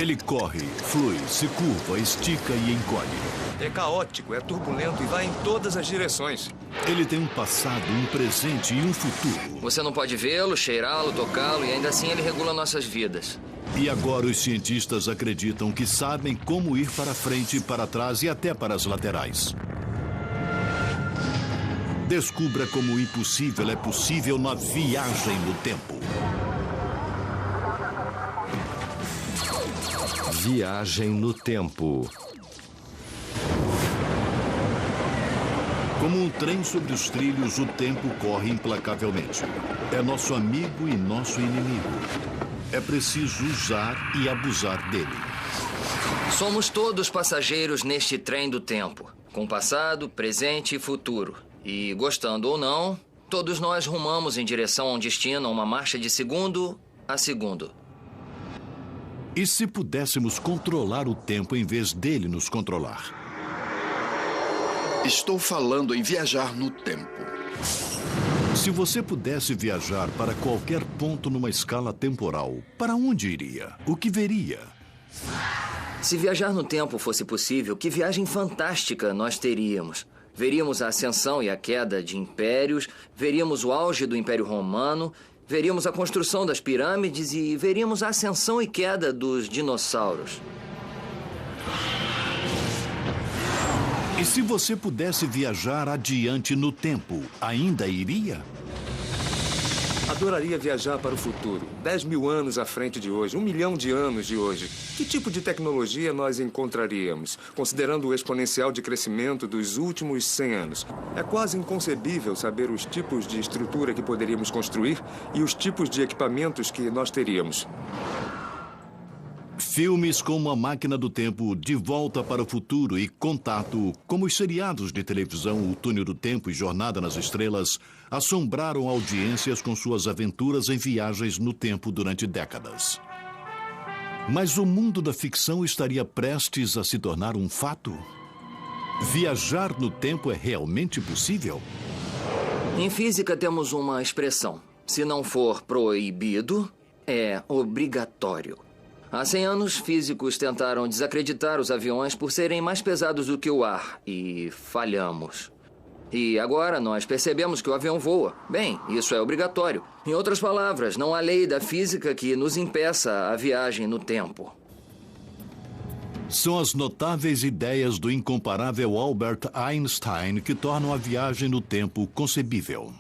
Ele corre, flui, se curva, estica e encolhe. É caótico, é turbulento e vai em todas as direções. Ele tem um passado, um presente e um futuro. Você não pode vê-lo, cheirá-lo, tocá-lo e ainda assim ele regula nossas vidas. E agora os cientistas acreditam que sabem como ir para frente, para trás e até para as laterais. Descubra como o impossível é possível na viagem no tempo. Viagem no tempo. Como um trem sobre os trilhos, o tempo corre implacavelmente. É nosso amigo e nosso inimigo. É preciso usar e abusar dele. Somos todos passageiros neste trem do tempo, com passado, presente e futuro. E, gostando ou não, todos nós rumamos em direção a um destino, a uma marcha de segundo a segundo. E se pudéssemos controlar o tempo em vez dele nos controlar? Estou falando em viajar no tempo. Se você pudesse viajar para qualquer ponto numa escala temporal, para onde iria? O que veria? Se viajar no tempo fosse possível, que viagem fantástica nós teríamos. Veríamos a ascensão e a queda de impérios, veríamos o auge do Império Romano, veríamos a construção das pirâmides e veríamos a ascensão e queda dos dinossauros. E se você pudesse viajar adiante no tempo, ainda iria? Adoraria viajar para o futuro. 10.000 anos à frente de hoje, 1 milhão de anos de hoje. Que tipo de tecnologia nós encontraríamos, considerando o exponencial de crescimento dos últimos 100 anos? É quase inconcebível saber os tipos de estrutura que poderíamos construir e os tipos de equipamentos que nós teríamos. Filmes como A Máquina do Tempo, De Volta para o Futuro e Contato, como os seriados de televisão O Túnel do Tempo e Jornada nas Estrelas, assombraram audiências com suas aventuras em viagens no tempo durante décadas. Mas o mundo da ficção estaria prestes a se tornar um fato? Viajar no tempo é realmente possível? Em física temos uma expressão. Se não for proibido, é obrigatório. Há 100 anos, físicos tentaram desacreditar os aviões por serem mais pesados do que o ar e falhamos. E agora nós percebemos que o avião voa. Bem, isso é obrigatório. Em outras palavras, não há lei da física que nos impeça a viagem no tempo. São as notáveis ideias do incomparável Albert Einstein que tornam a viagem no tempo concebível.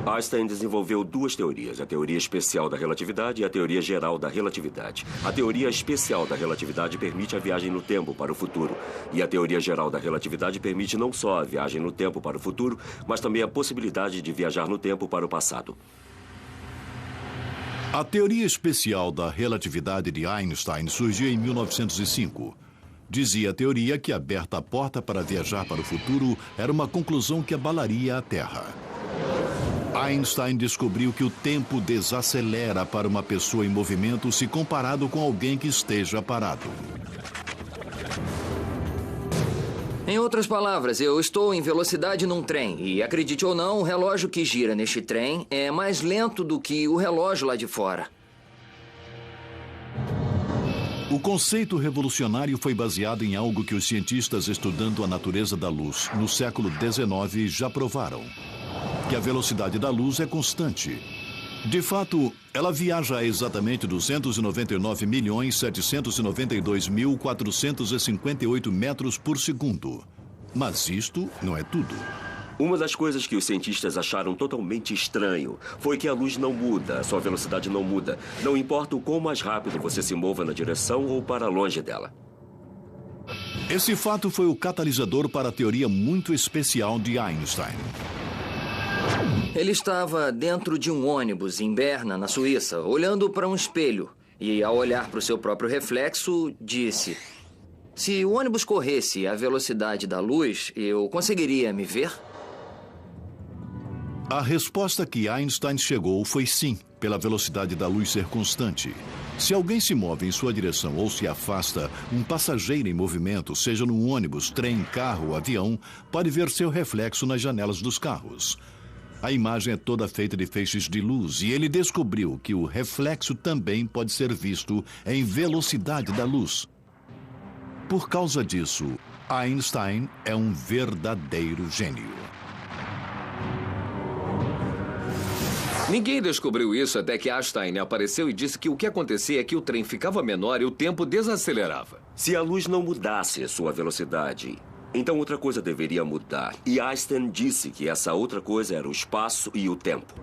Einstein desenvolveu duas teorias, a teoria especial da relatividade e a teoria geral da relatividade. A teoria especial da relatividade permite a viagem no tempo para o futuro. E a teoria geral da relatividade permite não só a viagem no tempo para o futuro, mas também a possibilidade de viajar no tempo para o passado. A teoria especial da relatividade de Einstein surgiu em 1905. Dizia a teoria que, aberta a porta para viajar para o futuro, era uma conclusão que abalaria a Terra. Einstein descobriu que o tempo desacelera para uma pessoa em movimento se comparado com alguém que esteja parado. Em outras palavras, eu estou em velocidade num trem e, acredite ou não, o relógio que gira neste trem é mais lento do que o relógio lá de fora. O conceito revolucionário foi baseado em algo que os cientistas estudando a natureza da luz no século XIX já provaram. Que a velocidade da luz é constante. De fato, ela viaja a exatamente 299.792.458 metros por segundo. Mas isto não é tudo. Uma das coisas que os cientistas acharam totalmente estranho foi que a luz não muda, sua velocidade não muda. Não importa o quão mais rápido você se mova na direção ou para longe dela. Esse fato foi o catalisador para a teoria muito especial de Einstein. Ele estava dentro de um ônibus em Berna, na Suíça, olhando para um espelho. E, ao olhar para o seu próprio reflexo, disse: se o ônibus corresse à velocidade da luz, eu conseguiria me ver? A resposta que Einstein chegou foi sim, pela velocidade da luz ser constante. Se alguém se move em sua direção ou se afasta, um passageiro em movimento, seja num ônibus, trem, carro ou avião, pode ver seu reflexo nas janelas dos carros. A imagem é toda feita de feixes de luz e ele descobriu que o reflexo também pode ser visto em velocidade da luz. Por causa disso, Einstein é um verdadeiro gênio. Ninguém descobriu isso até que Einstein apareceu e disse que o que acontecia é que o trem ficava menor e o tempo desacelerava. Se a luz não mudasse sua velocidade, então outra coisa deveria mudar. E Einstein disse que essa outra coisa era o espaço e o tempo.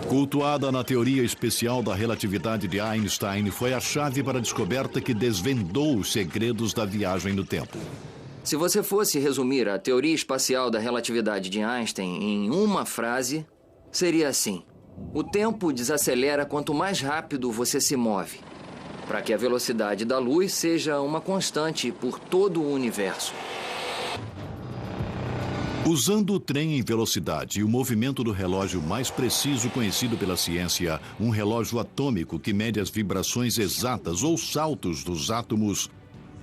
Cultuada na teoria especial da relatividade de Einstein, foi a chave para a descoberta que desvendou os segredos da viagem no tempo. Se você fosse resumir a teoria espacial da relatividade de Einstein em uma frase, seria assim: o tempo desacelera quanto mais rápido você se move, para que a velocidade da luz seja uma constante por todo o universo. Usando o trem em velocidade e o movimento do relógio mais preciso conhecido pela ciência, um relógio atômico que mede as vibrações exatas ou saltos dos átomos,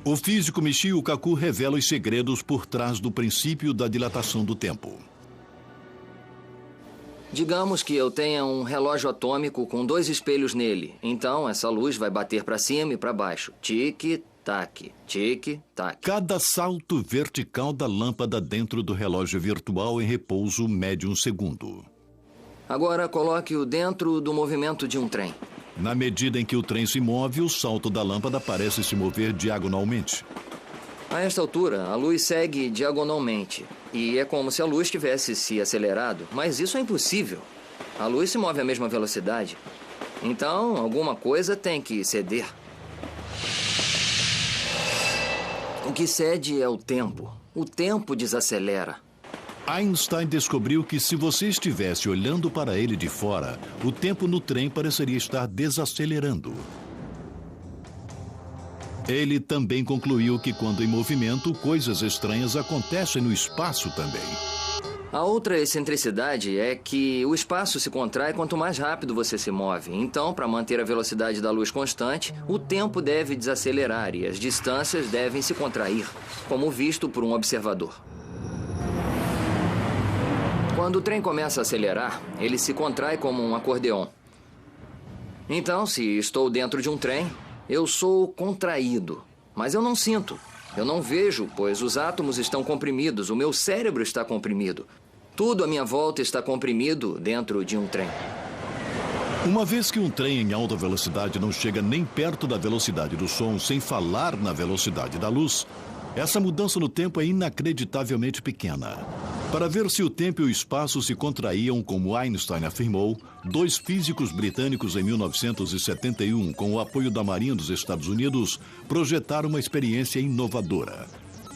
o físico Michio Kaku revela os segredos por trás do princípio da dilatação do tempo. Digamos que eu tenha um relógio atômico com 2 espelhos nele. Então, essa luz vai bater para cima e para baixo. Tic-tac, tic-tac. Cada salto vertical da lâmpada dentro do relógio virtual em repouso mede 1 segundo. Agora, coloque-o dentro do movimento de um trem. Na medida em que o trem se move, o salto da lâmpada parece se mover diagonalmente. A esta altura, a luz segue diagonalmente. E é como se a luz tivesse se acelerado, mas isso é impossível. A luz se move à mesma velocidade. Então, alguma coisa tem que ceder. O que cede é o tempo. O tempo desacelera. Einstein descobriu que se você estivesse olhando para ele de fora, o tempo no trem pareceria estar desacelerando. Ele também concluiu que quando em movimento, coisas estranhas acontecem no espaço também. A outra excentricidade é que o espaço se contrai quanto mais rápido você se move. Então, para manter a velocidade da luz constante, o tempo deve desacelerar e as distâncias devem se contrair, como visto por um observador. Quando o trem começa a acelerar, ele se contrai como um acordeon. Então, se estou dentro de um trem, eu sou contraído, mas eu não sinto. Eu não vejo, pois os átomos estão comprimidos, o meu cérebro está comprimido. Tudo à minha volta está comprimido dentro de um trem. Uma vez que um trem em alta velocidade não chega nem perto da velocidade do som, sem falar na velocidade da luz, essa mudança no tempo é inacreditavelmente pequena. Para ver se o tempo e o espaço se contraíam, como Einstein afirmou, 2 físicos britânicos em 1971, com o apoio da Marinha dos Estados Unidos, projetaram uma experiência inovadora.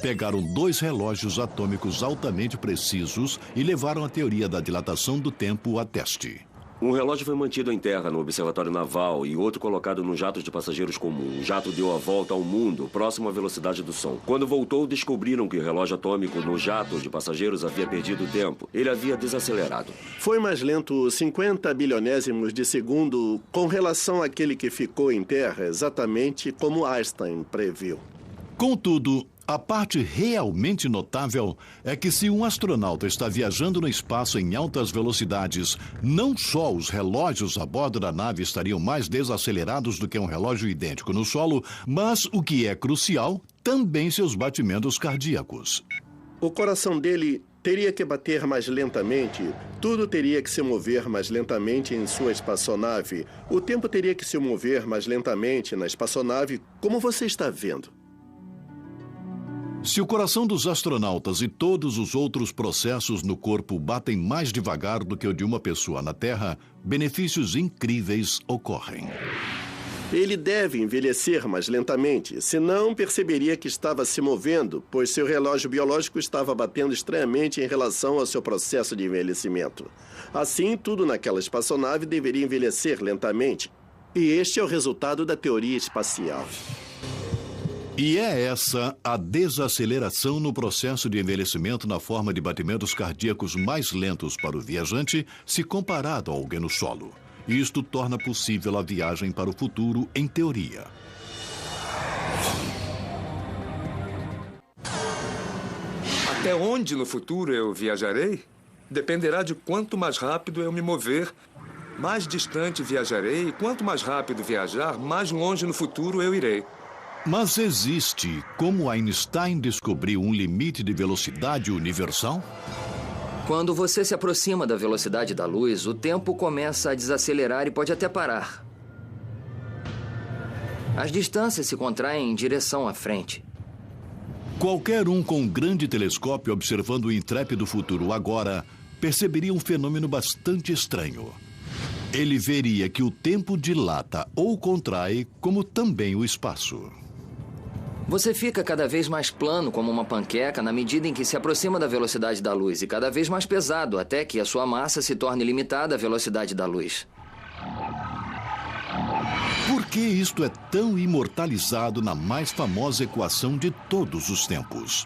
Pegaram 2 relógios atômicos altamente precisos e levaram a teoria da dilatação do tempo a teste. Um relógio foi mantido em terra no Observatório Naval e outro colocado num jato de passageiros comum. O jato deu a volta ao mundo, próximo à velocidade do som. Quando voltou, descobriram que o relógio atômico no jato de passageiros havia perdido tempo. Ele havia desacelerado. Foi mais lento 50 bilionésimos de segundo com relação àquele que ficou em terra, exatamente como Einstein previu. Contudo, a parte realmente notável é que se um astronauta está viajando no espaço em altas velocidades, não só os relógios a bordo da nave estariam mais desacelerados do que um relógio idêntico no solo, mas, o que é crucial, também seus batimentos cardíacos. O coração dele teria que bater mais lentamente, tudo teria que se mover mais lentamente em sua espaçonave, o tempo teria que se mover mais lentamente na espaçonave, como você está vendo. Se o coração dos astronautas e todos os outros processos no corpo batem mais devagar do que o de uma pessoa na Terra, benefícios incríveis ocorrem. Ele deve envelhecer mais lentamente, senão perceberia que estava se movendo, pois seu relógio biológico estava batendo estranhamente em relação ao seu processo de envelhecimento. Assim, tudo naquela espaçonave deveria envelhecer lentamente. E este é o resultado da teoria espacial. E é essa a desaceleração no processo de envelhecimento na forma de batimentos cardíacos mais lentos para o viajante se comparado a alguém no solo. Isto torna possível a viagem para o futuro em teoria. Até onde no futuro eu viajarei? Dependerá de quanto mais rápido eu me mover, mais distante viajarei, e quanto mais rápido viajar, mais longe no futuro eu irei. Mas existe como Einstein descobriu um limite de velocidade universal? Quando você se aproxima da velocidade da luz, o tempo começa a desacelerar e pode até parar. As distâncias se contraem em direção à frente. Qualquer um com um grande telescópio observando o intrépido futuro agora perceberia um fenômeno bastante estranho. Ele veria que o tempo dilata ou contrai, como também o espaço. Você fica cada vez mais plano como uma panqueca na medida em que se aproxima da velocidade da luz e cada vez mais pesado até que a sua massa se torne limitada à velocidade da luz. Por que isto é tão imortalizado na mais famosa equação de todos os tempos?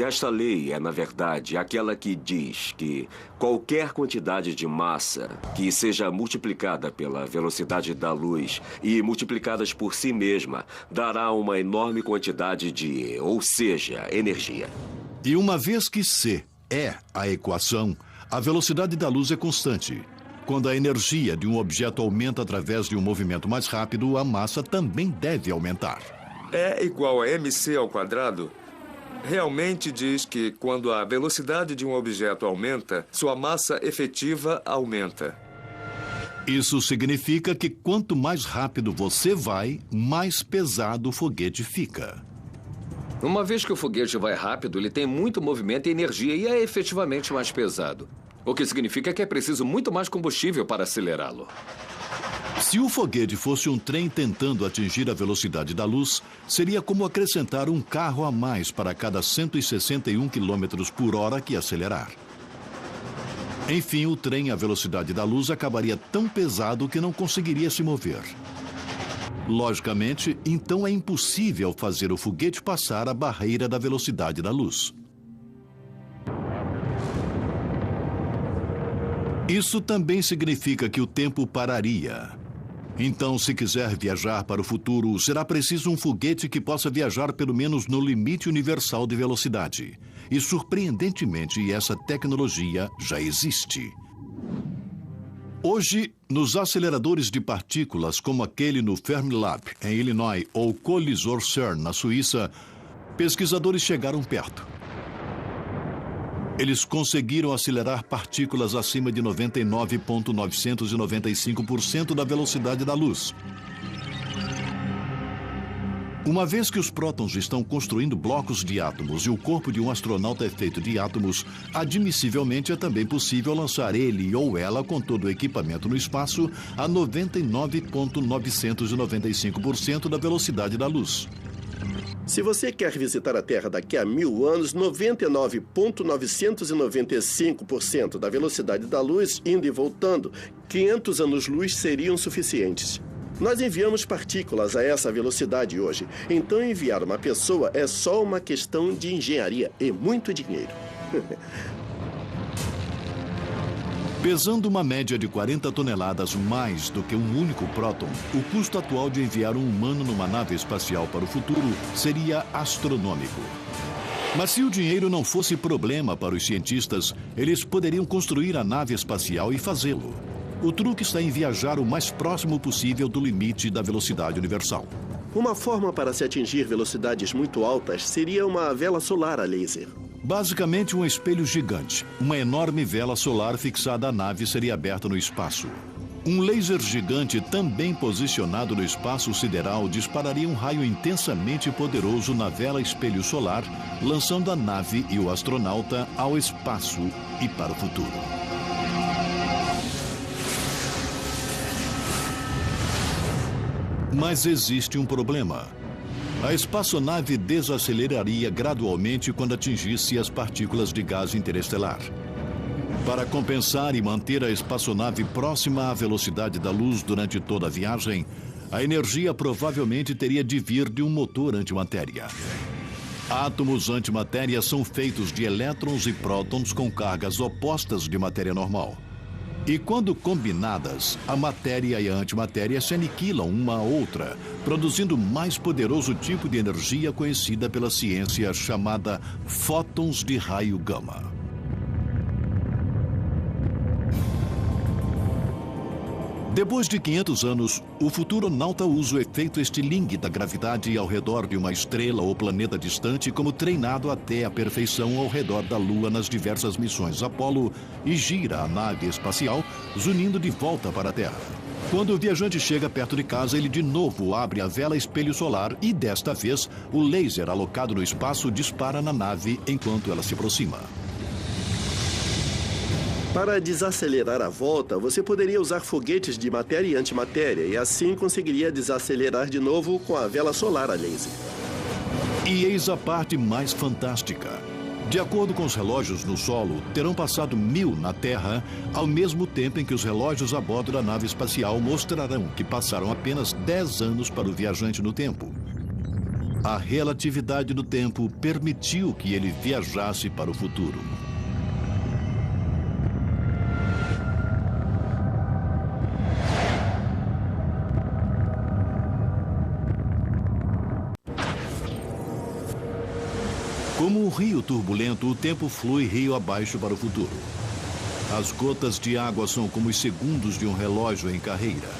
Esta lei é, na verdade, aquela que diz que qualquer quantidade de massa que seja multiplicada pela velocidade da luz e multiplicadas por si mesma dará uma enorme quantidade de, ou seja, energia. E uma vez que C é a equação, a velocidade da luz é constante. Quando a energia de um objeto aumenta através de um movimento mais rápido, a massa também deve aumentar. E igual a mc ao quadrado realmente diz que quando a velocidade de um objeto aumenta, sua massa efetiva aumenta. Isso significa que quanto mais rápido você vai, mais pesado o foguete fica. Uma vez que o foguete vai rápido, ele tem muito movimento e energia e é efetivamente mais pesado. O que significa que é preciso muito mais combustível para acelerá-lo. Se o foguete fosse um trem tentando atingir a velocidade da luz, seria como acrescentar um carro a mais para cada 161 km por hora que acelerar. Enfim, o trem à velocidade da luz acabaria tão pesado que não conseguiria se mover. Logicamente, então é impossível fazer o foguete passar a barreira da velocidade da luz. Isso também significa que o tempo pararia. Então, se quiser viajar para o futuro, será preciso um foguete que possa viajar pelo menos no limite universal de velocidade. E, surpreendentemente, essa tecnologia já existe. Hoje, nos aceleradores de partículas, como aquele no Fermilab, em Illinois, ou Colisor CERN, na Suíça, pesquisadores chegaram perto. Eles conseguiram acelerar partículas acima de 99,995% da velocidade da luz. Uma vez que os prótons estão construindo blocos de átomos e o corpo de um astronauta é feito de átomos, admissivelmente é também possível lançar ele ou ela com todo o equipamento no espaço a 99,995% da velocidade da luz. Se você quer visitar a Terra daqui a 1000 anos, 99,995% da velocidade da luz, indo e voltando, 500 anos-luz seriam suficientes. Nós enviamos partículas a essa velocidade hoje. Então, enviar uma pessoa é só uma questão de engenharia e muito dinheiro. Pesando uma média de 40 toneladas mais do que um único próton, o custo atual de enviar um humano numa nave espacial para o futuro seria astronômico. Mas se o dinheiro não fosse problema para os cientistas, eles poderiam construir a nave espacial e fazê-lo. O truque está em viajar o mais próximo possível do limite da velocidade universal. Uma forma para se atingir velocidades muito altas seria uma vela solar a laser. Basicamente, um espelho gigante. Uma enorme vela solar fixada à nave seria aberta no espaço. Um laser gigante também posicionado no espaço sideral dispararia um raio intensamente poderoso na vela espelho solar, lançando a nave e o astronauta ao espaço e para o futuro. Mas existe um problema. A espaçonave desaceleraria gradualmente quando atingisse as partículas de gás interestelar. Para compensar e manter a espaçonave próxima à velocidade da luz durante toda a viagem, a energia provavelmente teria de vir de um motor antimatéria. Átomos antimatéria são feitos de elétrons e prótons com cargas opostas de matéria normal. E quando combinadas, a matéria e a antimatéria se aniquilam uma à outra, produzindo o mais poderoso tipo de energia conhecida pela ciência chamada fótons de raio gama. Depois de 500 anos, o futuronauta usa o efeito estilingue da gravidade ao redor de uma estrela ou planeta distante como treinado até a perfeição ao redor da Lua nas diversas missões Apollo e gira a nave espacial, zunindo de volta para a Terra. Quando o viajante chega perto de casa, ele de novo abre a vela espelho solar e, desta vez, o laser alocado no espaço dispara na nave enquanto ela se aproxima. Para desacelerar a volta, você poderia usar foguetes de matéria e antimatéria e assim conseguiria desacelerar de novo com a vela solar a laser. E eis a parte mais fantástica. De acordo com os relógios no solo, terão passado 1000 na Terra, ao mesmo tempo em que os relógios a bordo da nave espacial mostrarão que passaram apenas 10 anos para o viajante no tempo. A relatividade do tempo permitiu que ele viajasse para o futuro. Como um rio turbulento, o tempo flui rio abaixo para o futuro. As gotas de água são como os segundos de um relógio em carreira.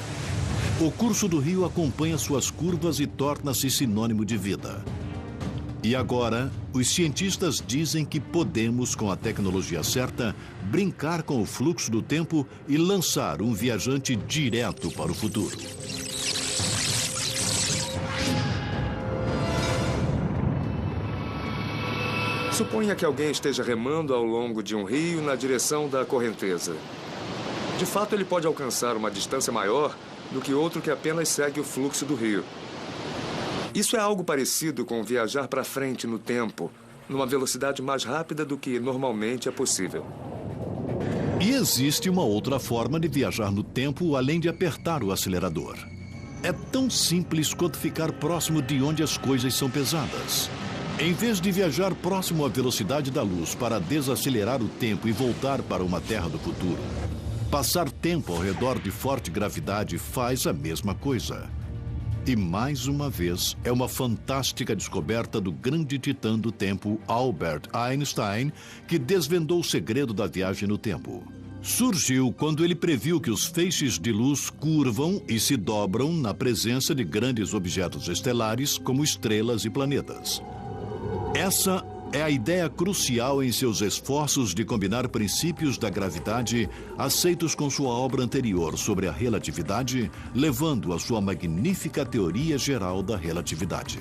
O curso do rio acompanha suas curvas e torna-se sinônimo de vida. E agora, os cientistas dizem que podemos, com a tecnologia certa, brincar com o fluxo do tempo e lançar um viajante direto para o futuro. Suponha que alguém esteja remando ao longo de um rio na direção da correnteza. De fato, ele pode alcançar uma distância maior do que outro que apenas segue o fluxo do rio. Isso é algo parecido com viajar para frente no tempo, numa velocidade mais rápida do que normalmente é possível. E existe uma outra forma de viajar no tempo além de apertar o acelerador. É tão simples quanto ficar próximo de onde as coisas são pesadas. Em vez de viajar próximo à velocidade da luz para desacelerar o tempo e voltar para uma Terra do futuro, passar tempo ao redor de forte gravidade faz a mesma coisa. E mais uma vez, é uma fantástica descoberta do grande titã do tempo, Albert Einstein, que desvendou o segredo da viagem no tempo. Surgiu quando ele previu que os feixes de luz curvam e se dobram na presença de grandes objetos estelares como estrelas e planetas. Essa é a ideia crucial em seus esforços de combinar princípios da gravidade aceitos com sua obra anterior sobre a relatividade, levando a sua magnífica teoria geral da relatividade.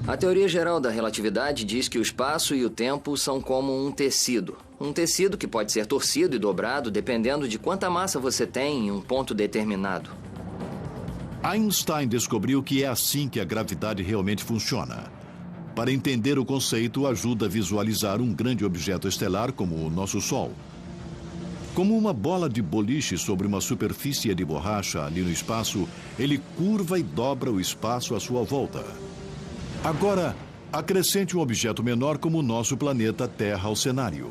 A teoria geral da relatividade diz que o espaço e o tempo são como um tecido. Um tecido que pode ser torcido e dobrado dependendo de quanta massa você tem em um ponto determinado. Einstein descobriu que é assim que a gravidade realmente funciona. Para entender o conceito, ajuda a visualizar um grande objeto estelar como o nosso Sol. Como uma bola de boliche sobre uma superfície de borracha ali no espaço, ele curva e dobra o espaço à sua volta. Agora, acrescente um objeto menor como o nosso planeta Terra ao cenário.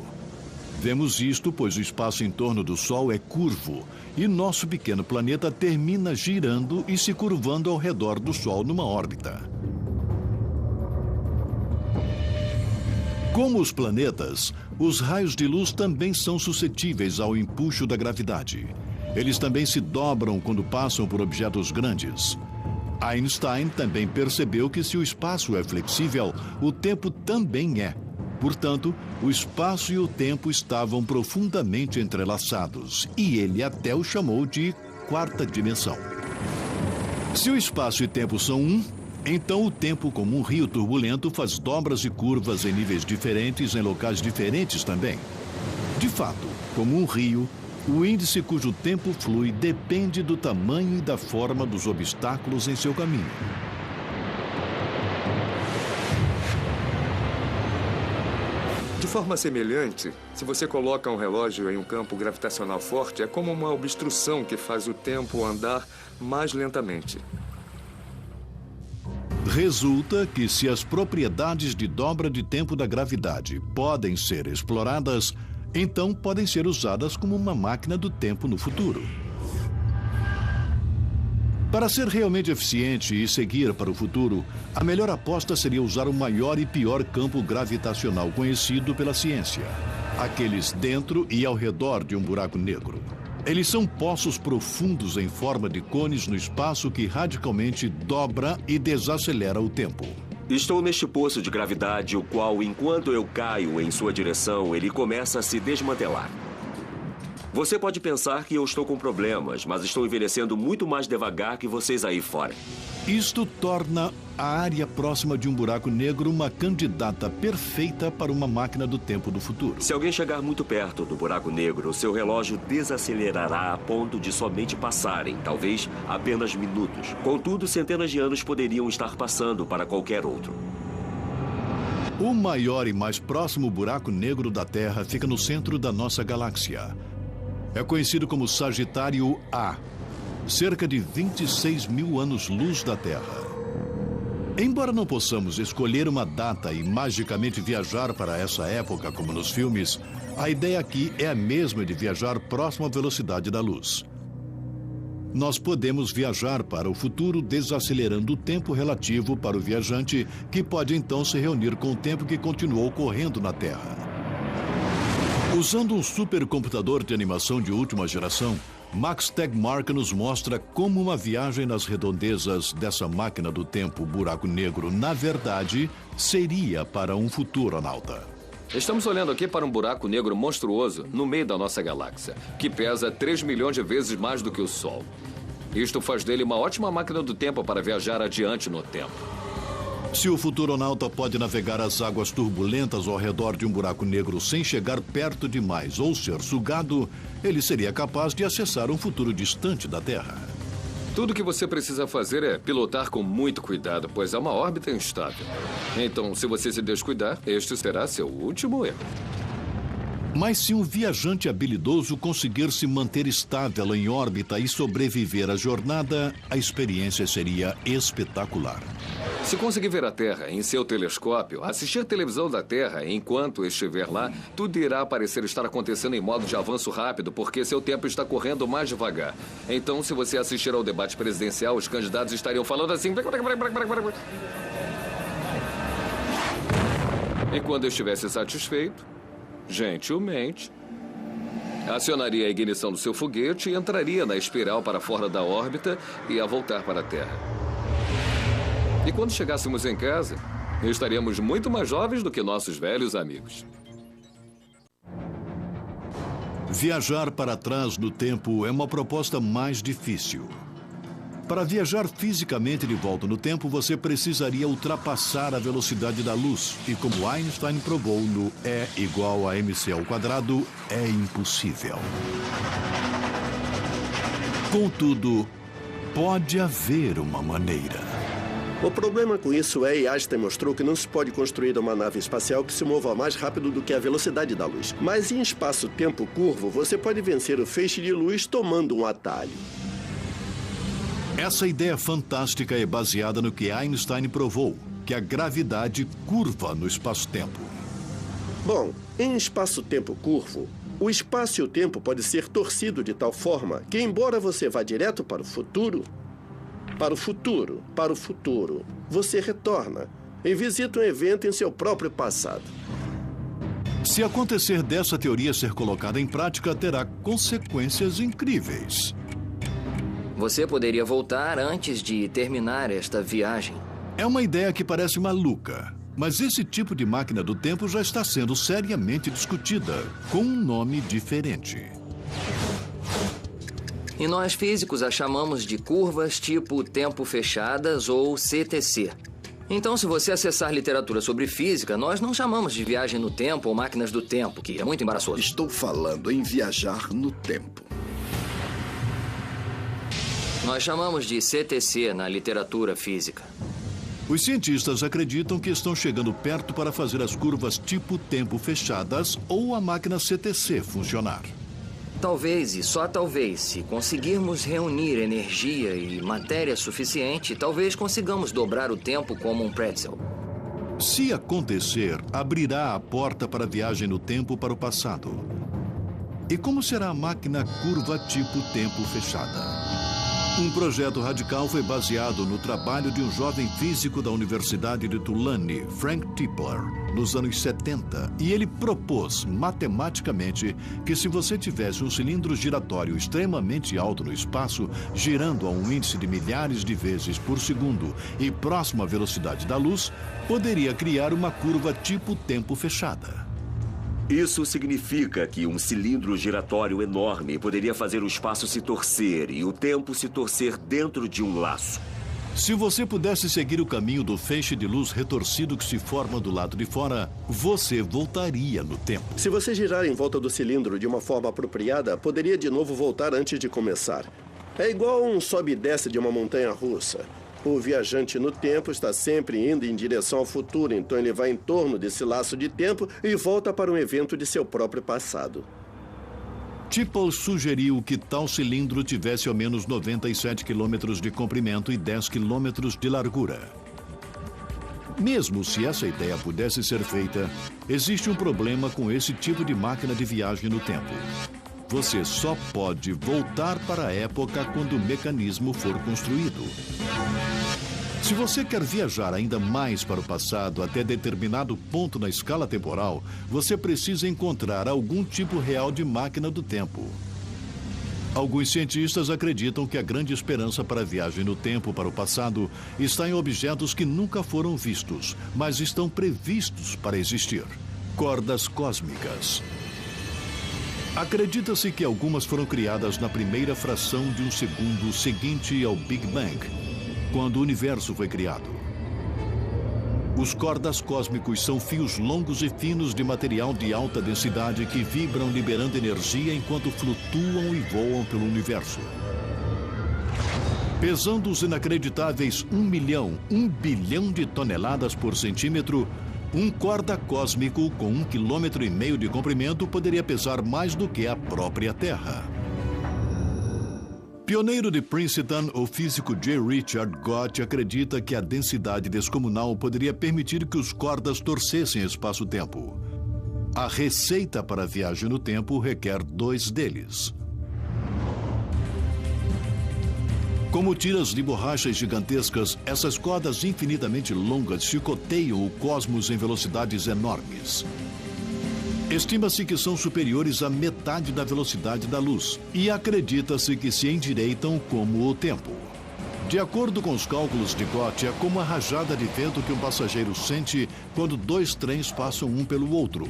Vemos isto pois o espaço em torno do Sol é curvo e nosso pequeno planeta termina girando e se curvando ao redor do Sol numa órbita. Como os planetas, os raios de luz também são suscetíveis ao empuxo da gravidade. Eles também se dobram quando passam por objetos grandes. Einstein também percebeu que se o espaço é flexível, o tempo também é. Portanto, o espaço e o tempo estavam profundamente entrelaçados, e ele até o chamou de quarta dimensão. Se o espaço e tempo são um, então o tempo, como um rio turbulento, faz dobras e curvas em níveis diferentes em locais diferentes também. De fato, como um rio, o índice cujo tempo flui depende do tamanho e da forma dos obstáculos em seu caminho. De forma semelhante, se você coloca um relógio em um campo gravitacional forte, é como uma obstrução que faz o tempo andar mais lentamente. Resulta que se as propriedades de dobra de tempo da gravidade podem ser exploradas, então podem ser usadas como uma máquina do tempo no futuro. Para ser realmente eficiente e seguir para o futuro, a melhor aposta seria usar o maior e pior campo gravitacional conhecido pela ciência, aqueles dentro e ao redor de um buraco negro. Eles são poços profundos em forma de cones no espaço que radicalmente dobra e desacelera o tempo. Estou neste poço de gravidade, o qual, enquanto eu caio em sua direção, ele começa a se desmantelar. Você pode pensar que eu estou com problemas, mas estou envelhecendo muito mais devagar que vocês aí fora. Isto torna a área próxima de um buraco negro uma candidata perfeita para uma máquina do tempo do futuro. Se alguém chegar muito perto do buraco negro, seu relógio desacelerará a ponto de somente passarem, talvez apenas minutos. Contudo, centenas de anos poderiam estar passando para qualquer outro. O maior e mais próximo buraco negro da Terra fica no centro da nossa galáxia. É conhecido como Sagitário A, cerca de 26 mil anos-luz da Terra. Embora não possamos escolher uma data e magicamente viajar para essa época, como nos filmes, a ideia aqui é a mesma de viajar próximo à velocidade da luz. Nós podemos viajar para o futuro desacelerando o tempo relativo para o viajante, que pode então se reunir com o tempo que continuou correndo na Terra. Usando um supercomputador de animação de última geração, Max Tegmark nos mostra como uma viagem nas redondezas dessa máquina do tempo buraco negro, na verdade, seria para um futuronauta. Estamos olhando aqui para um buraco negro monstruoso no meio da nossa galáxia, que pesa 3 milhões de vezes mais do que o Sol. Isto faz dele uma ótima máquina do tempo para viajar adiante no tempo. Se o futuronauta pode navegar as águas turbulentas ao redor de um buraco negro sem chegar perto demais ou ser sugado, ele seria capaz de acessar um futuro distante da Terra. Tudo que você precisa fazer é pilotar com muito cuidado, pois é uma órbita instável. Então, se você se descuidar, este será seu último erro. Mas se um viajante habilidoso conseguir se manter estável em órbita e sobreviver à jornada, a experiência seria espetacular. Se conseguir ver a Terra em seu telescópio, assistir televisão da Terra enquanto estiver lá, tudo irá parecer estar acontecendo em modo de avanço rápido, porque seu tempo está correndo mais devagar. Então, se você assistir ao debate presidencial, os candidatos estariam falando assim... E quando eu estivesse satisfeito, gentilmente, acionaria a ignição do seu foguete e entraria na espiral para fora da órbita e ia voltar para a Terra. E quando chegássemos em casa, estaríamos muito mais jovens do que nossos velhos amigos. Viajar para trás no tempo é uma proposta mais difícil. Para viajar fisicamente de volta no tempo, você precisaria ultrapassar a velocidade da luz. E como Einstein provou no E igual a mc ao quadrado, é impossível. Contudo, pode haver uma maneira. O problema com isso é, e Einstein mostrou, que não se pode construir uma nave espacial que se mova mais rápido do que a velocidade da luz. Mas em espaço-tempo curvo, você pode vencer o feixe de luz tomando um atalho. Essa ideia fantástica é baseada no que Einstein provou, que a gravidade curva no espaço-tempo. Bom, em espaço-tempo curvo, o espaço e o tempo pode ser torcido de tal forma que, embora você vá direto para o futuro, você retorna e visita um evento em seu próprio passado. Se acontecer dessa teoria ser colocada em prática, terá consequências incríveis. Você poderia voltar antes de terminar esta viagem. É uma ideia que parece maluca, mas esse tipo de máquina do tempo já está sendo seriamente discutida, com um nome diferente. E nós físicos a chamamos de curvas tipo tempo fechadas ou CTC. Então, se você acessar literatura sobre física, nós não chamamos de viagem no tempo ou máquinas do tempo, que é muito embaraçoso. Estou falando em viajar no tempo. Nós chamamos de CTC na literatura física. Os cientistas acreditam que estão chegando perto para fazer as curvas tipo tempo fechadas ou a máquina CTC funcionar. Talvez, e só talvez, se conseguirmos reunir energia e matéria suficiente, talvez consigamos dobrar o tempo como um pretzel. Se acontecer, abrirá a porta para a viagem no tempo para o passado. E como será a máquina curva tipo tempo fechada? Um projeto radical foi baseado no trabalho de um jovem físico da Universidade de Tulane, Frank Tipler. nos anos 70, e ele propôs matematicamente que se você tivesse um cilindro giratório extremamente alto no espaço, girando a um índice de milhares de vezes por segundo e próximo à velocidade da luz, poderia criar uma curva tipo tempo fechada. Isso significa que um cilindro giratório enorme poderia fazer o espaço se torcer e o tempo se torcer dentro de um laço. Se você pudesse seguir o caminho do feixe de luz retorcido que se forma do lado de fora, você voltaria no tempo. Se você girar em volta do cilindro de uma forma apropriada, poderia de novo voltar antes de começar. É igual um sobe e desce de uma montanha russa. O viajante no tempo está sempre indo em direção ao futuro, então ele vai em torno desse laço de tempo e volta para um evento de seu próprio passado. Tipple sugeriu que tal cilindro tivesse ao menos 97 quilômetros de comprimento e 10 quilômetros de largura. Mesmo se essa ideia pudesse ser feita, existe um problema com esse tipo de máquina de viagem no tempo. Você só pode voltar para a época quando o mecanismo for construído. Se você quer viajar ainda mais para o passado até determinado ponto na escala temporal, você precisa encontrar algum tipo real de máquina do tempo. Alguns cientistas acreditam que a grande esperança para a viagem no tempo para o passado está em objetos que nunca foram vistos, mas estão previstos para existir. Cordas cósmicas. Acredita-se que algumas foram criadas na primeira fração de um segundo seguinte ao Big Bang, quando o universo foi criado. Os cordas cósmicos são fios longos e finos de material de alta densidade que vibram liberando energia enquanto flutuam e voam pelo universo. Pesando os inacreditáveis 1 bilhão de toneladas por centímetro, um corda cósmico com 1,5 km de comprimento poderia pesar mais do que a própria Terra. Pioneiro de Princeton, o físico J. Richard Gott acredita que a densidade descomunal poderia permitir que os cordas torcessem espaço-tempo. A receita para a viagem no tempo requer 2 deles. Como tiras de borrachas gigantescas, essas cordas infinitamente longas chicoteiam o cosmos em velocidades enormes. Estima-se que são superiores à metade da velocidade da luz e acredita-se que se endireitam como o tempo. De acordo com os cálculos de Gott, é como a rajada de vento que um passageiro sente quando 2 trens passam um pelo outro.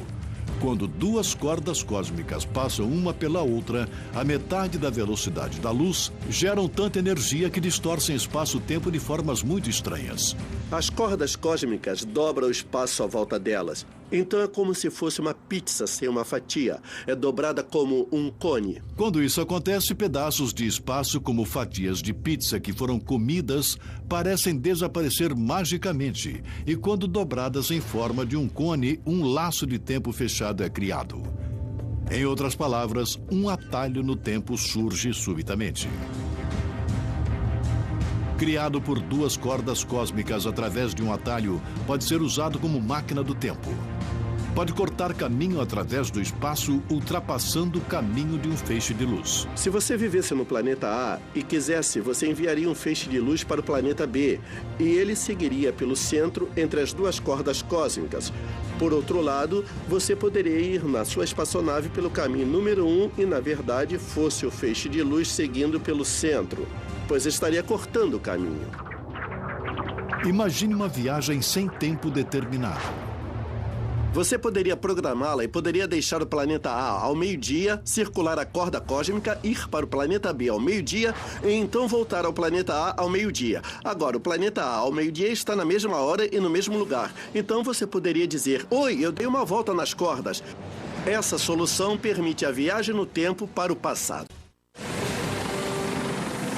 Quando 2 cordas cósmicas passam uma pela outra, a metade da velocidade da luz, geram tanta energia que distorcem espaço-tempo de formas muito estranhas. As cordas cósmicas dobram o espaço à volta delas. Então é como se fosse uma pizza sem uma fatia. É dobrada como um cone. Quando isso acontece, pedaços de espaço como fatias de pizza que foram comidas parecem desaparecer magicamente. E quando dobradas em forma de um cone, um laço de tempo fechado é criado. Em outras palavras, um atalho no tempo surge subitamente. Criado por 2 cordas cósmicas através de um atalho, pode ser usado como máquina do tempo. Pode cortar caminho através do espaço, ultrapassando o caminho de um feixe de luz. Se você vivesse no planeta A e quisesse, você enviaria um feixe de luz para o planeta B, e ele seguiria pelo centro entre as 2 cordas cósmicas. Por outro lado, você poderia ir na sua espaçonave pelo caminho número 1 e, na verdade, fosse o feixe de luz seguindo pelo centro, pois estaria cortando o caminho. Imagine uma viagem sem tempo determinado. Você poderia programá-la e poderia deixar o planeta A ao meio-dia, circular a corda cósmica, ir para o planeta B ao meio-dia e então voltar ao planeta A ao meio-dia. Agora, o planeta A ao meio-dia está na mesma hora e no mesmo lugar. Então você poderia dizer: "Oi, eu dei uma volta nas cordas." Essa solução permite a viagem no tempo para o passado.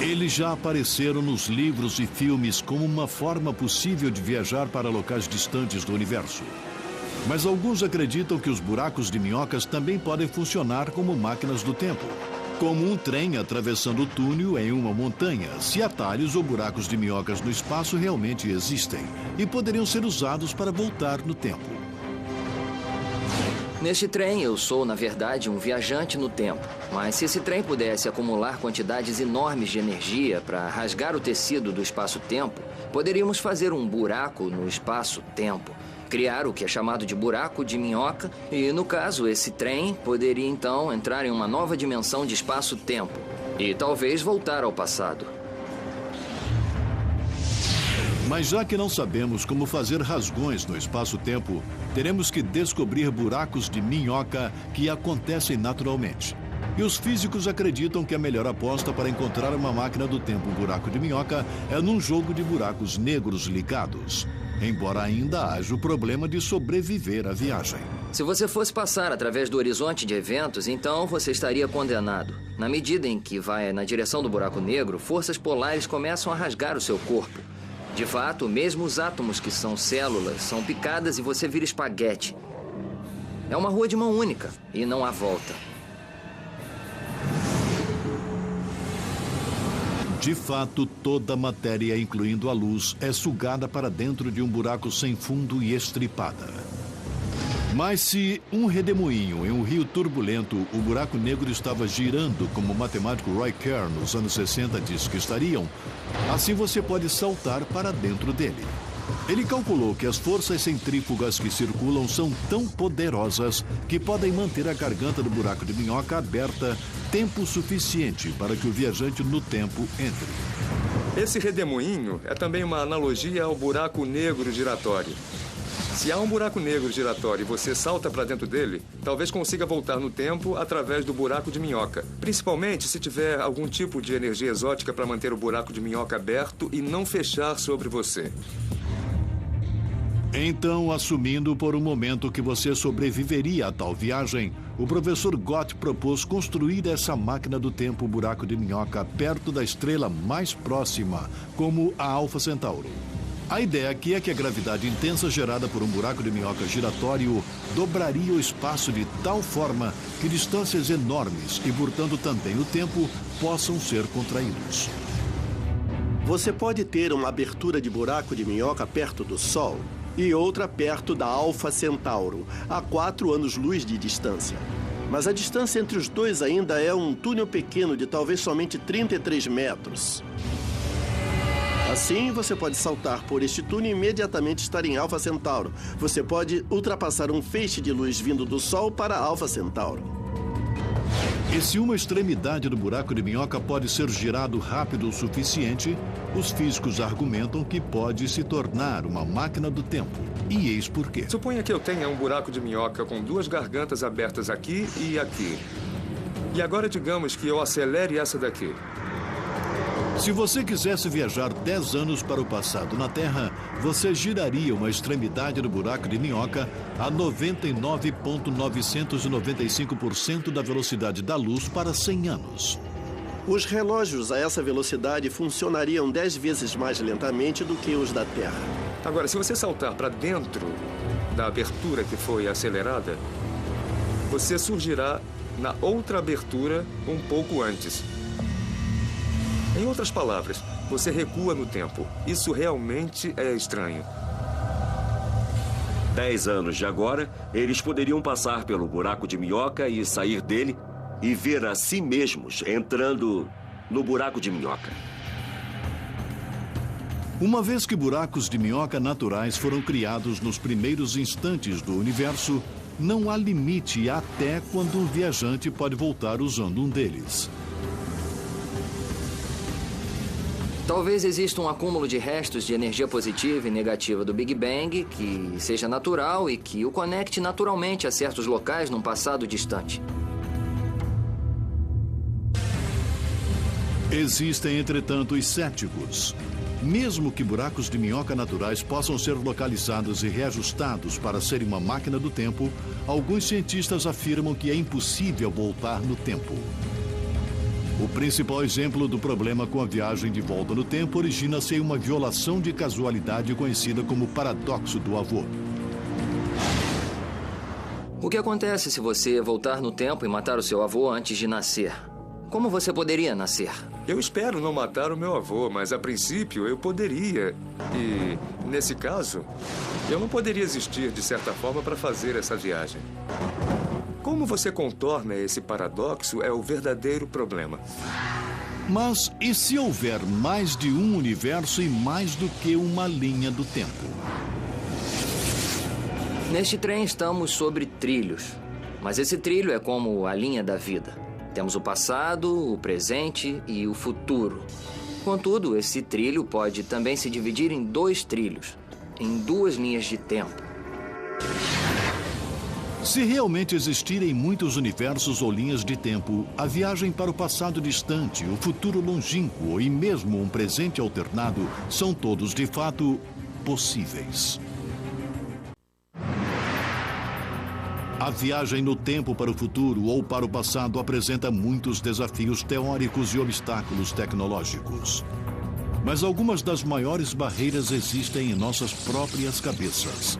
Eles já apareceram nos livros e filmes como uma forma possível de viajar para locais distantes do universo. Mas alguns acreditam que os buracos de minhocas também podem funcionar como máquinas do tempo. Como um trem atravessando o túnel em uma montanha, se atalhos ou buracos de minhocas no espaço realmente existem e poderiam ser usados para voltar no tempo. Neste trem, eu sou, na verdade, um viajante no tempo. Mas se esse trem pudesse acumular quantidades enormes de energia para rasgar o tecido do espaço-tempo, poderíamos fazer um buraco no espaço-tempo. criar o que é chamado de buraco de minhoca, e, no caso, esse trem poderia então entrar em uma nova dimensão de espaço-tempo e talvez voltar ao passado. Mas já que não sabemos como fazer rasgões no espaço-tempo, teremos que descobrir buracos de minhoca que acontecem naturalmente. E os físicos acreditam que a melhor aposta para encontrar uma máquina do tempo buraco de minhoca é num jogo de buracos negros ligados. Embora ainda haja o problema de sobreviver à viagem. Se você fosse passar através do horizonte de eventos, então você estaria condenado. Na medida em que vai na direção do buraco negro, forças polares começam a rasgar o seu corpo. De fato, mesmo os átomos que são células são picadas e você vira espaguete. É uma rua de mão única e não há volta. De fato, toda a matéria, incluindo a luz, é sugada para dentro de um buraco sem fundo e estripada. Mas se um redemoinho em um rio turbulento, o buraco negro estava girando como o matemático Roy Kerr nos anos 60 disse que estariam, assim você pode saltar para dentro dele. Ele calculou que as forças centrífugas que circulam são tão poderosas que podem manter a garganta do buraco de minhoca aberta tempo suficiente para que o viajante no tempo entre. Esse redemoinho é também uma analogia ao buraco negro giratório. Se há um buraco negro giratório e você salta para dentro dele, talvez consiga voltar no tempo através do buraco de minhoca. Principalmente se tiver algum tipo de energia exótica para manter o buraco de minhoca aberto e não fechar sobre você. Então, assumindo por um momento que você sobreviveria a tal viagem, o professor Gott propôs construir essa máquina do tempo buraco de minhoca perto da estrela mais próxima, como a Alfa Centauro. A ideia aqui é que a gravidade intensa gerada por um buraco de minhoca giratório dobraria o espaço de tal forma que distâncias enormes e, portanto, também o tempo, possam ser contraídos. Você pode ter uma abertura de buraco de minhoca perto do Sol e outra perto da Alfa Centauro, a 4 anos-luz de distância. Mas a distância entre os dois ainda é um túnel pequeno de talvez somente 33 metros. Assim, você pode saltar por este túnel e imediatamente estar em Alfa Centauro. Você pode ultrapassar um feixe de luz vindo do Sol para Alfa Centauro. E se uma extremidade do buraco de minhoca pode ser girado rápido o suficiente, os físicos argumentam que pode se tornar uma máquina do tempo. E eis por quê. Suponha que eu tenha um buraco de minhoca com 2 gargantas abertas aqui e aqui. E agora digamos que eu acelere essa daqui. Se você quisesse viajar 10 anos para o passado na Terra, você giraria uma extremidade do buraco de minhoca a 99,995% da velocidade da luz para 100 anos. Os relógios a essa velocidade funcionariam 10 vezes mais lentamente do que os da Terra. Agora, se você saltar para dentro da abertura que foi acelerada, você surgirá na outra abertura um pouco antes. Em outras palavras, você recua no tempo. Isso realmente é estranho. 10 anos de agora, eles poderiam passar pelo buraco de minhoca e sair dele e ver a si mesmos entrando no buraco de minhoca. Uma vez que buracos de minhoca naturais foram criados nos primeiros instantes do universo, não há limite até quando um viajante pode voltar usando um deles. Talvez exista um acúmulo de restos de energia positiva e negativa do Big Bang que seja natural e que o conecte naturalmente a certos locais num passado distante. Existem, entretanto, os céticos. Mesmo que buracos de minhoca naturais possam ser localizados e reajustados para serem uma máquina do tempo, alguns cientistas afirmam que é impossível voltar no tempo. O principal exemplo do problema com a viagem de volta no tempo origina-se em uma violação de casualidade conhecida como paradoxo do avô. O que acontece se você voltar no tempo e matar o seu avô antes de nascer? Como você poderia nascer? Eu espero não matar o meu avô, mas a princípio eu poderia. E, nesse caso, eu não poderia existir de certa forma para fazer essa viagem. Como você contorna esse paradoxo é o verdadeiro problema. Mas e se houver mais de um universo e mais do que uma linha do tempo? Neste trem estamos sobre trilhos, mas esse trilho é como a linha da vida. Temos o passado, o presente e o futuro. Contudo, esse trilho pode também se dividir em 2 trilhos, em 2 linhas de tempo. Se realmente existirem muitos universos ou linhas de tempo, a viagem para o passado distante, o futuro longínquo e mesmo um presente alternado são todos, de fato, possíveis. A viagem no tempo para o futuro ou para o passado apresenta muitos desafios teóricos e obstáculos tecnológicos. Mas algumas das maiores barreiras existem em nossas próprias cabeças.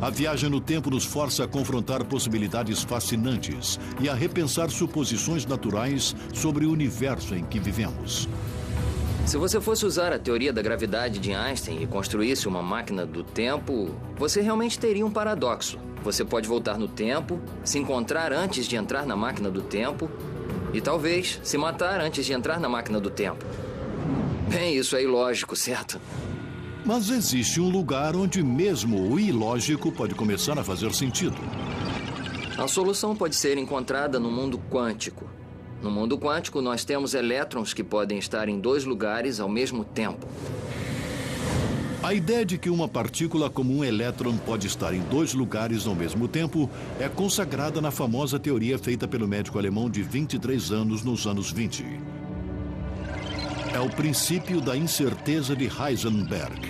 A viagem no tempo nos força a confrontar possibilidades fascinantes e a repensar suposições naturais sobre o universo em que vivemos. Se você fosse usar a teoria da gravidade de Einstein e construísse uma máquina do tempo, você realmente teria um paradoxo. Você pode voltar no tempo, se encontrar antes de entrar na máquina do tempo e talvez se matar antes de entrar na máquina do tempo. Bem, isso é ilógico, certo? Mas existe um lugar onde mesmo o ilógico pode começar a fazer sentido. A solução pode ser encontrada no mundo quântico. No mundo quântico, nós temos elétrons que podem estar em 2 lugares ao mesmo tempo. A ideia de que uma partícula como um elétron pode estar em 2 lugares ao mesmo tempo é consagrada na famosa teoria feita pelo médico alemão de 23 anos nos anos 20. É o princípio da incerteza de Heisenberg.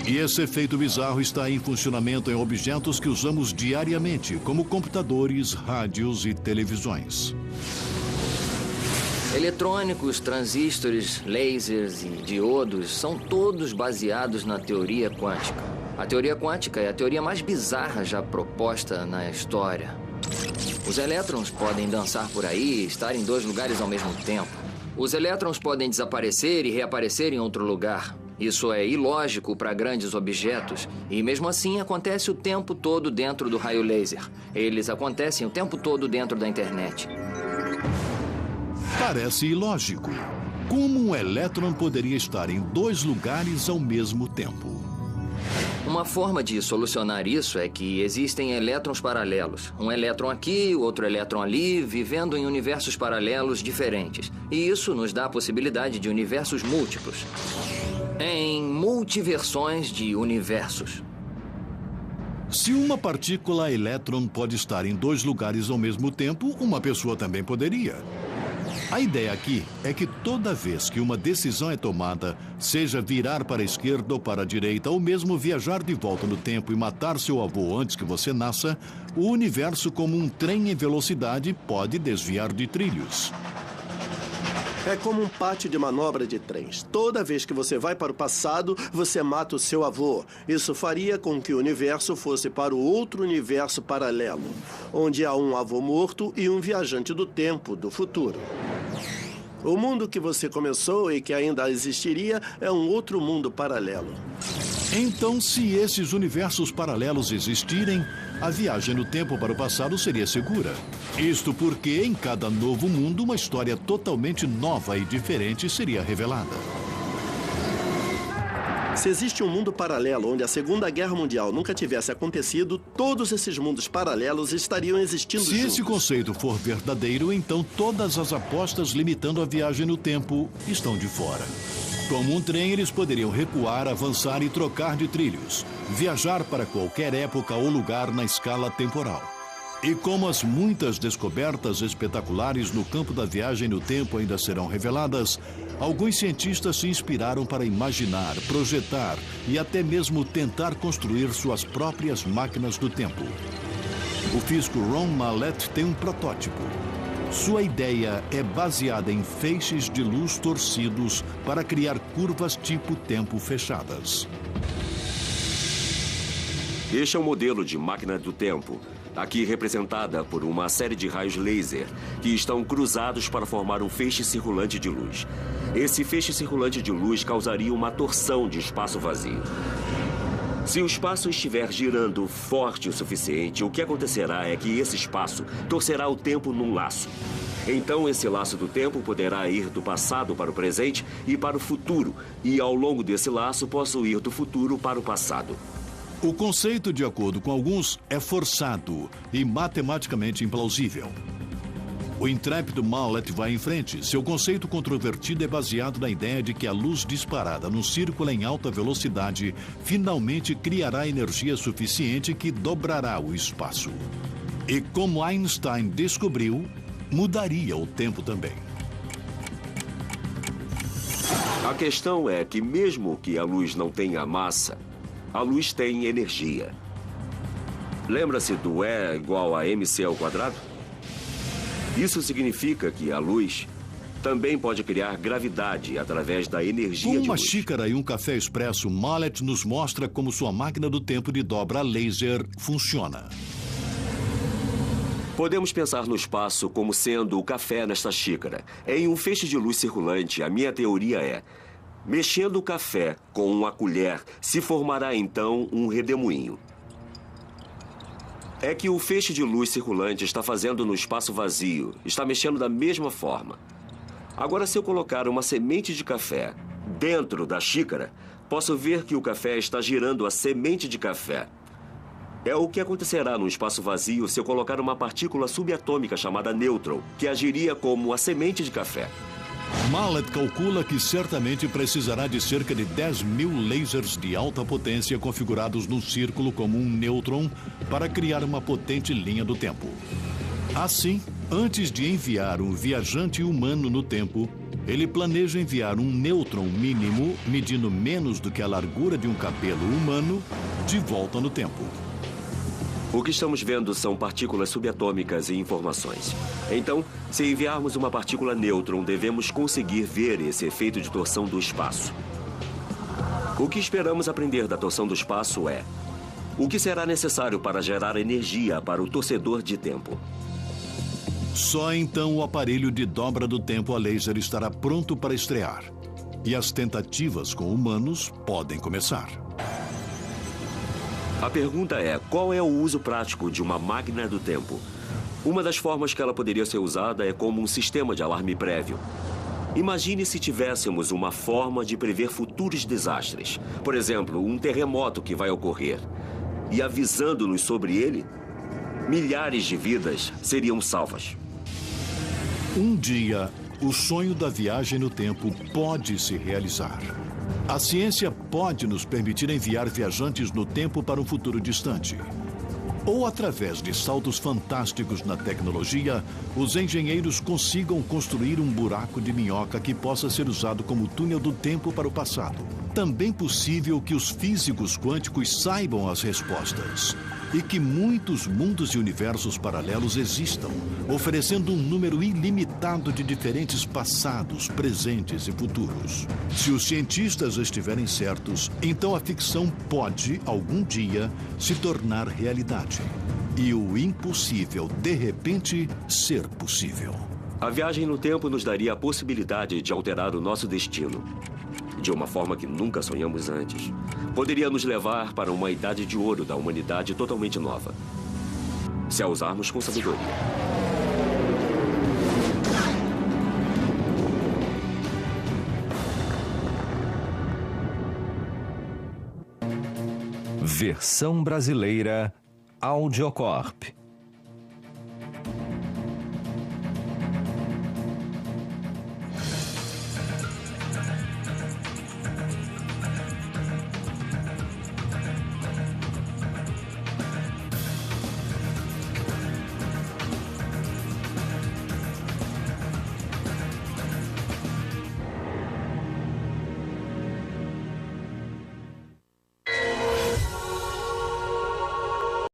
E esse efeito bizarro está em funcionamento em objetos que usamos diariamente, como computadores, rádios e televisões. Eletrônicos, transistores, lasers e diodos são todos baseados na teoria quântica. A teoria quântica é a teoria mais bizarra já proposta na história. Os elétrons podem dançar por aí e estar em 2 lugares ao mesmo tempo. Os elétrons podem desaparecer e reaparecer em outro lugar. Isso é ilógico para grandes objetos e, mesmo assim, acontece o tempo todo dentro do raio laser. Eles acontecem o tempo todo dentro da internet. Parece ilógico. Como um elétron poderia estar em 2 lugares ao mesmo tempo? Uma forma de solucionar isso é que existem elétrons paralelos. Um elétron aqui, outro elétron ali, vivendo em universos paralelos diferentes. E isso nos dá a possibilidade de universos múltiplos. Em multiversões de universos. Se uma partícula elétron pode estar em 2 lugares ao mesmo tempo, uma pessoa também poderia. A ideia aqui é que toda vez que uma decisão é tomada, seja virar para a esquerda ou para a direita, ou mesmo viajar de volta no tempo e matar seu avô antes que você nasça, o universo, como um trem em velocidade, pode desviar de trilhos. É como um pátio de manobra de trens. Toda vez que você vai para o passado, você mata o seu avô. Isso faria com que o universo fosse para o outro universo paralelo, onde há um avô morto e um viajante do tempo, do futuro. O mundo que você começou e que ainda existiria é um outro mundo paralelo. Então, se esses universos paralelos existirem, a viagem no tempo para o passado seria segura. Isto porque, em cada novo mundo, uma história totalmente nova e diferente seria revelada. Se existe um mundo paralelo onde a Segunda Guerra Mundial nunca tivesse acontecido, todos esses mundos paralelos estariam existindo juntos. Se esse conceito for verdadeiro, então todas as apostas limitando a viagem no tempo estão de fora. Como um trem, eles poderiam recuar, avançar e trocar de trilhos, viajar para qualquer época ou lugar na escala temporal. E como as muitas descobertas espetaculares no campo da viagem no tempo ainda serão reveladas, alguns cientistas se inspiraram para imaginar, projetar e até mesmo tentar construir suas próprias máquinas do tempo. O físico Ron Mallett tem um protótipo. Sua ideia é baseada em feixes de luz torcidos para criar curvas tipo tempo fechadas. Este é um modelo de máquina do tempo, aqui representada por uma série de raios laser que estão cruzados para formar um feixe circulante de luz. Esse feixe circulante de luz causaria uma torção de espaço vazio. Se o espaço estiver girando forte o suficiente, o que acontecerá é que esse espaço torcerá o tempo num laço. Então, esse laço do tempo poderá ir do passado para o presente e para o futuro, e ao longo desse laço posso ir do futuro para o passado. O conceito, de acordo com alguns, é forçado e matematicamente implausível. O intrépido Mallet vai em frente. Seu conceito controvertido é baseado na ideia de que a luz disparada num círculo em alta velocidade finalmente criará energia suficiente que dobrará o espaço. E como Einstein descobriu, mudaria o tempo também. A questão é que mesmo que a luz não tenha massa, a luz tem energia. Lembra-se do E igual a mc ao quadrado? Isso significa que a luz também pode criar gravidade através da energia de luz. Com uma xícara e um café expresso, Mallet nos mostra como sua máquina do tempo de dobra laser funciona. Podemos pensar no espaço como sendo o café nesta xícara. Em um feixe de luz circulante, a minha teoria é: mexendo o café com uma colher, se formará então um redemoinho. É que o feixe de luz circulante está fazendo no espaço vazio, está mexendo da mesma forma. Agora, se eu colocar uma semente de café dentro da xícara, posso ver que o café está girando a semente de café. É o que acontecerá no espaço vazio se eu colocar uma partícula subatômica chamada nêutron, que agiria como a semente de café. Mallet calcula que certamente precisará de cerca de 10.000 lasers de alta potência configurados num círculo como um nêutron para criar uma potente linha do tempo. Assim, antes de enviar um viajante humano no tempo, ele planeja enviar um nêutron mínimo, medindo menos do que a largura de um cabelo humano, de volta no tempo. O que estamos vendo são partículas subatômicas e informações. Então, se enviarmos uma partícula nêutron, devemos conseguir ver esse efeito de torção do espaço. O que esperamos aprender da torção do espaço é: o que será necessário para gerar energia para o torcedor de tempo? Só então o aparelho de dobra do tempo a laser estará pronto para estrear. E as tentativas com humanos podem começar. A pergunta é: qual é o uso prático de uma máquina do tempo? Uma das formas que ela poderia ser usada é como um sistema de alarme prévio. Imagine se tivéssemos uma forma de prever futuros desastres. Por exemplo, um terremoto que vai ocorrer. E avisando-nos sobre ele, milhares de vidas seriam salvas. Um dia, o sonho da viagem no tempo pode se realizar. A ciência pode nos permitir enviar viajantes no tempo para um futuro distante. Ou, através de saltos fantásticos na tecnologia, os engenheiros consigam construir um buraco de minhoca que possa ser usado como túnel do tempo para o passado. Também possível que os físicos quânticos saibam as respostas e que muitos mundos e universos paralelos existam, oferecendo um número ilimitado de diferentes passados, presentes e futuros. Se os cientistas estiverem certos, então a ficção pode, algum dia, se tornar realidade. E o impossível, de repente, ser possível. A viagem no tempo nos daria a possibilidade de alterar o nosso destino, de uma forma que nunca sonhamos antes. Poderia nos levar para uma idade de ouro da humanidade totalmente nova, se a usarmos com sabedoria. Versão brasileira Audiocorp.